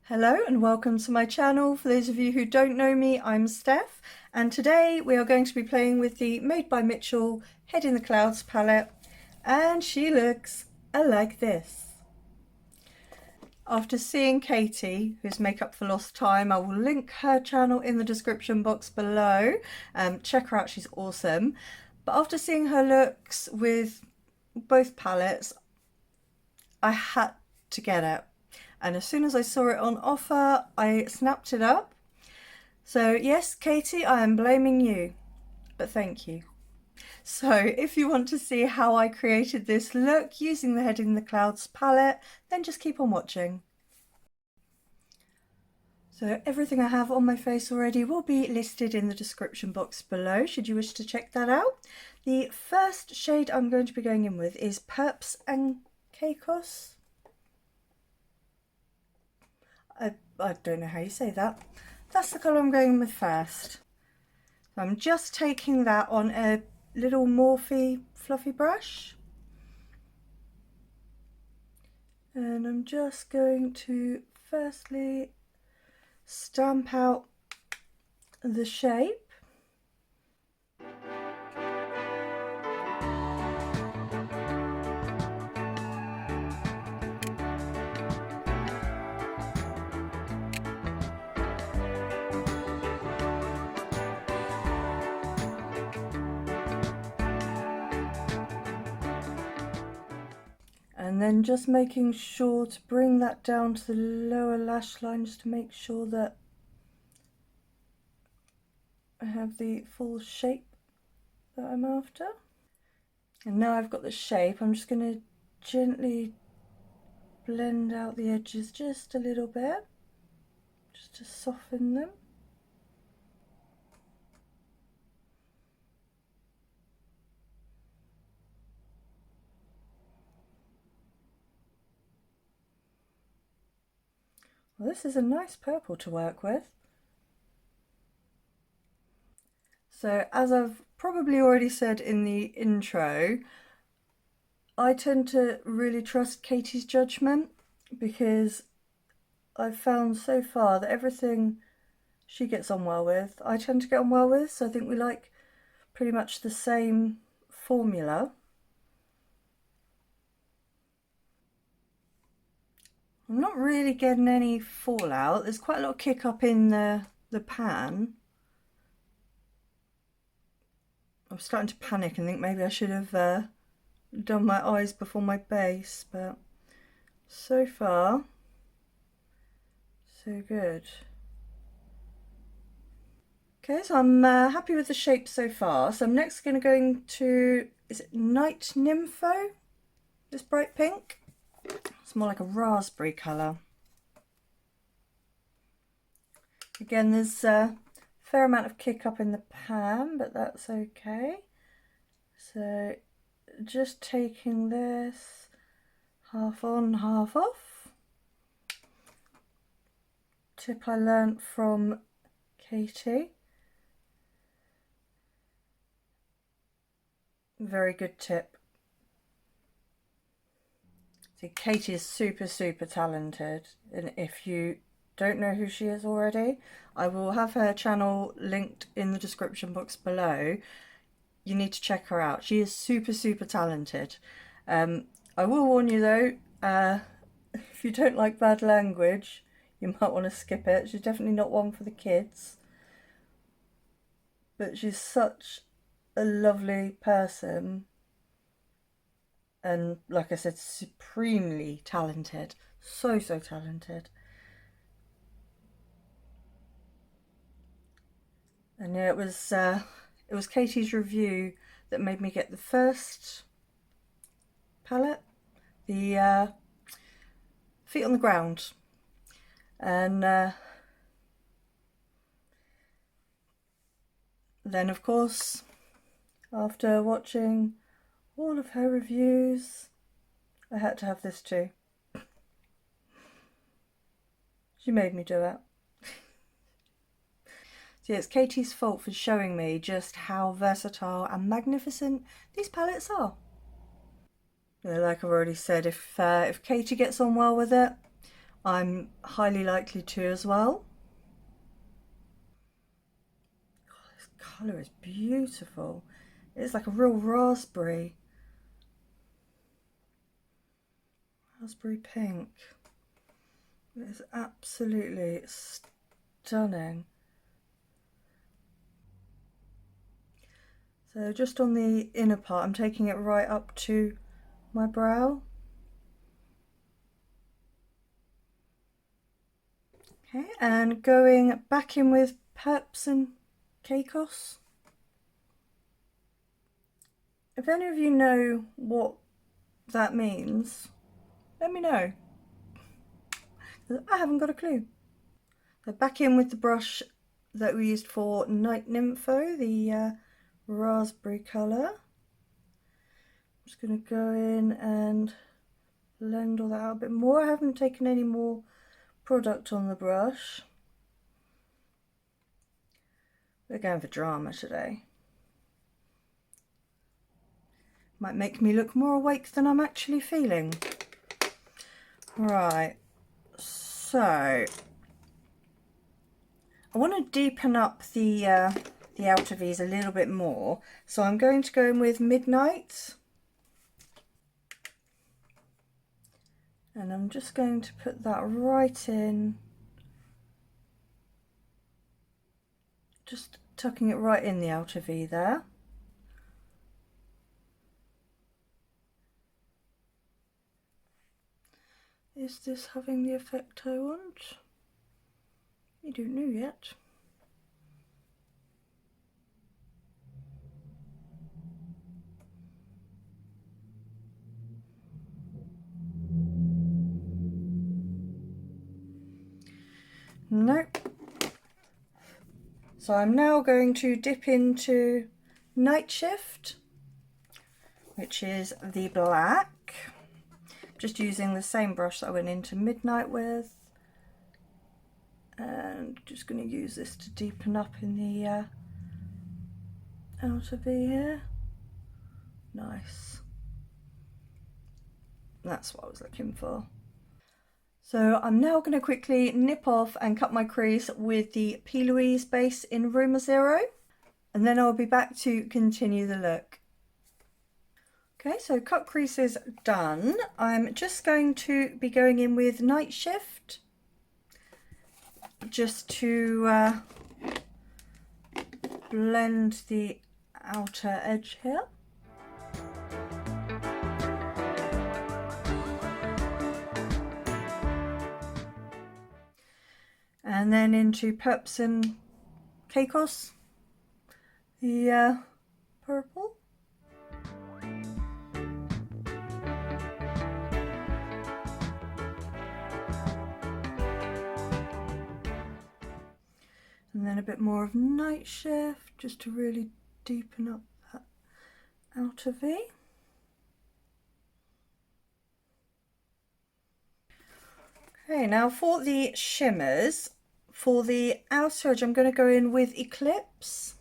Hello and welcome to my channel. For those of you who don't know me, I'm Steph, and today we are going to be playing with the Made by Mitchell Head in the Clouds palette, and she looks like this. After seeing Katie, who's Makeup for Lost Time, I will link her channel in the description box below. Check her out, she's awesome. But after seeing her looks with both palettes, I had to get it. And as soon as I saw it on offer, I snapped it up. So yes, Katie, I am blaming you, but thank you. So if you want to see how I created this look using the Head in the Clouds palette, then just keep on watching. So everything I have on my face already will be listed in the description box below, should you wish to check that out. The first shade I'm going to be going in with is Perps and Caicos. I don't know how you say that. That's the colour I'm going with first. So I'm just taking that on a little Morphe fluffy brush. And I'm just going to firstly stamp out the shape. And then just making sure to bring that down to the lower lash line, just to make sure that I have the full shape that I'm after. And now I've got the shape, I'm just going to gently blend out the edges just a little bit, just to soften them. Well, this is a nice purple to work with. So as I've probably already said in the intro, I tend to really trust Katie's judgment, because I've found so far that everything she gets on well with, I tend to get on well with, so I think we like pretty much the same formula. I'm not really getting any fallout. There's quite a lot of kick up in the pan. I'm starting to panic and think maybe I should have done my eyes before my base, but so far so good. Okay, so I'm happy with the shape so far. So I'm next going to go into, is it Night Nympho? This bright pink. It's more like a raspberry colour. Again, there's a fair amount of kick up in the pan, but that's okay. So just taking this half on, half off. Tip I learnt from Katie. Very good tip. See, Katie is super talented, and if you don't know who she is already, I will have her channel linked in the description box below. You need to check her out. She is super talented. I will warn you though, if you don't like bad language, you might want to skip it. She's definitely not one for the kids, but she's such a lovely person. And like I said, supremely talented. So talented. And yeah, it was Katie's review that made me get the first palette, the Feet on the Ground. And then of course, after watching all of her reviews, I had to have this too. She made me do it. So yeah, it's Katie's fault for showing me just how versatile and magnificent these palettes are. Yeah, like I've already said, if Katie gets on well with it, I'm highly likely to as well. Oh, this colour is beautiful. It's like a real raspberry pink. It is absolutely stunning. So just on the inner part, I'm taking it right up to my brow. Okay, and going back in with Peps and Caicos. If any of you know what that means, let me know. I haven't got a clue. So back in with the brush that we used for Night Nympho, the raspberry colour. I'm just going to go in and blend all that out a bit more. I haven't taken any more product on the brush. We're going for drama today. Might make me look more awake than I'm actually feeling. Right, so I want to deepen up the outer V's a little bit more, so I'm going to go in with Midnight, and I'm just going to put that right in, just tucking it right in the outer V there. Is this having the effect I want? I don't know yet. Nope. So I'm now going to dip into Night Shift, which is the black. Just using the same brush that I went into Midnight with, and just going to use this to deepen up in the outer V here. Nice. That's what I was looking for. So I'm now going to quickly nip off and cut my crease with the P. Louise base in Rumour Zero, and then I'll be back to continue the look. Okay, so cut crease is done. I'm just going to be going in with Night Shift, just to blend the outer edge here. And then into Peps and Caicos, the purple. And then a bit more of Night Shift, just to really deepen up that outer V. Okay, now for the shimmers, for the outer edge I'm going to go in with Eclipse.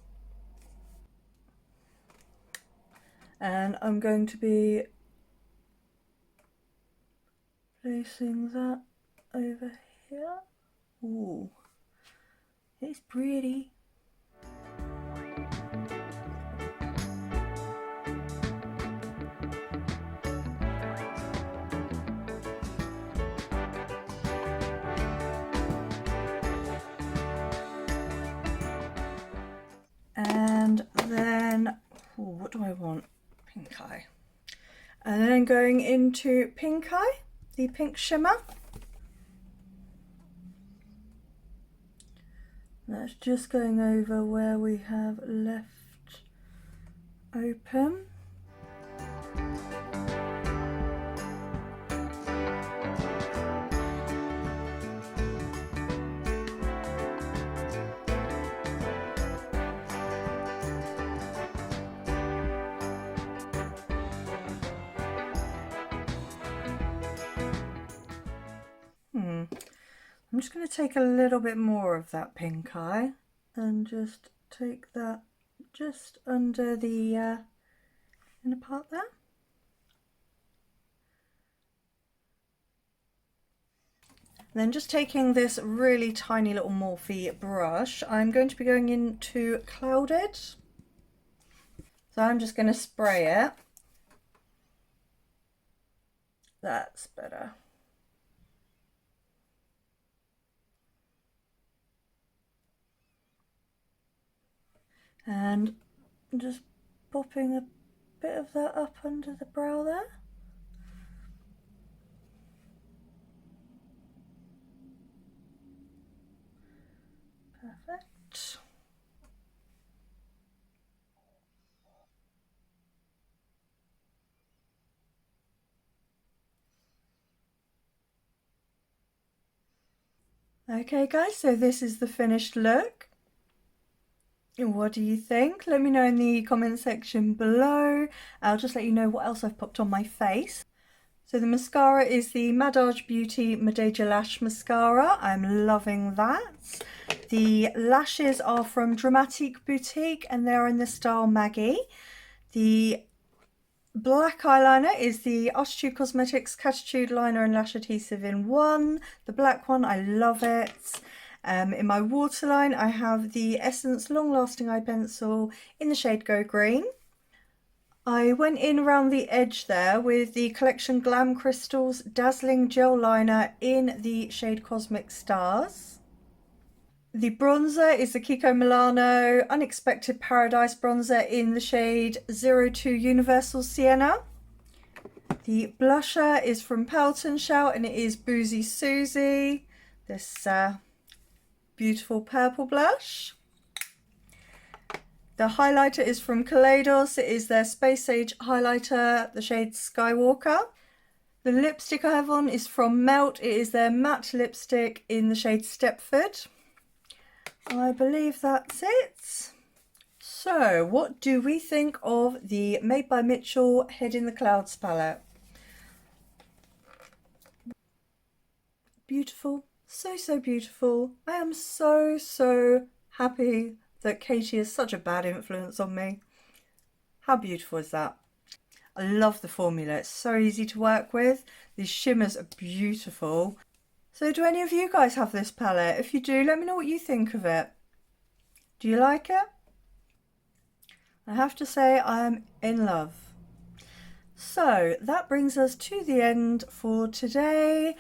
And I'm going to be placing that over here. Ooh. It's pretty. And then, ooh, what do I want? Pink eye. And then going into Pink Eye, the pink shimmer. That's just going over where we have left open. I'm just going to take a little bit more of that pink eye and just take that just under the inner part there. And then just taking this really tiny little Morphe brush, I'm going to be going into Clouded. So I'm just going to spray it. That's better. And just popping a bit of that up under the brow there. Perfect. Okay guys, so this is the finished look. What do you think? Let me know in the comment section below. I'll just let you know what else I've popped on my face. So the mascara is the Madage Beauty Madeja Lash Mascara. I'm loving that. The lashes are from Dramatique Boutique and they're in the style Maggie. The black eyeliner is the Artitude Cosmetics Cattitude Liner and Lash Adhesive in one. The black one, I love it. In my waterline, I have the Essence Long Lasting Eye Pencil in the shade Go Green. I went in around the edge there with the Collection Glam Crystals Dazzling Gel Liner in the shade Cosmic Stars. The bronzer is the Kiko Milano Unexpected Paradise Bronzer in the shade 02 Universal Sienna. The blusher is from Poutnshout and it is Boozy Suzie. This beautiful purple blush. The highlighter is from Kaleidos. It is their Space Age highlighter, the shade Skywalker. The lipstick I have on is from Melt. It is their matte lipstick in the shade Stepford. I believe that's it. So, what do we think of the Made by Mitchell Head in the Clouds palette? Beautiful. So beautiful. I am so happy that Katie is such a bad influence on me. How beautiful is that? I love the formula. It's so easy to work with. These shimmers are beautiful. So do any of you guys have this palette? If you do, let me know what you think of it. Do you like it? I have to say I am in love. So that brings us to the end for today.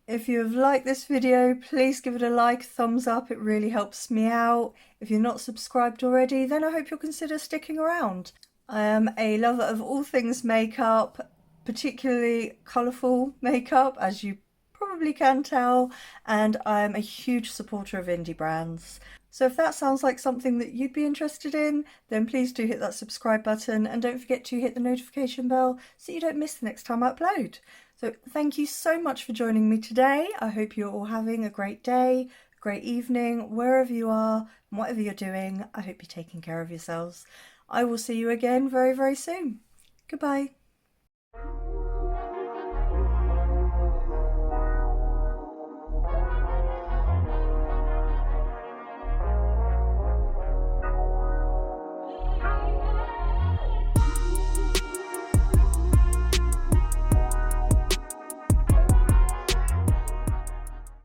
If you have liked this video, please give it a like, thumbs up, it really helps me out. If you're not subscribed already, then I hope you'll consider sticking around. I am a lover of all things makeup, particularly colourful makeup, as you probably can tell, and I'm a huge supporter of indie brands. So if that sounds like something that you'd be interested in, then please do hit that subscribe button and don't forget to hit the notification bell so you don't miss the next time I upload. So thank you so much for joining me today. I hope you're all having a great day, a great evening, wherever you are, and whatever you're doing. I hope you're taking care of yourselves. I will see you again very soon. Goodbye.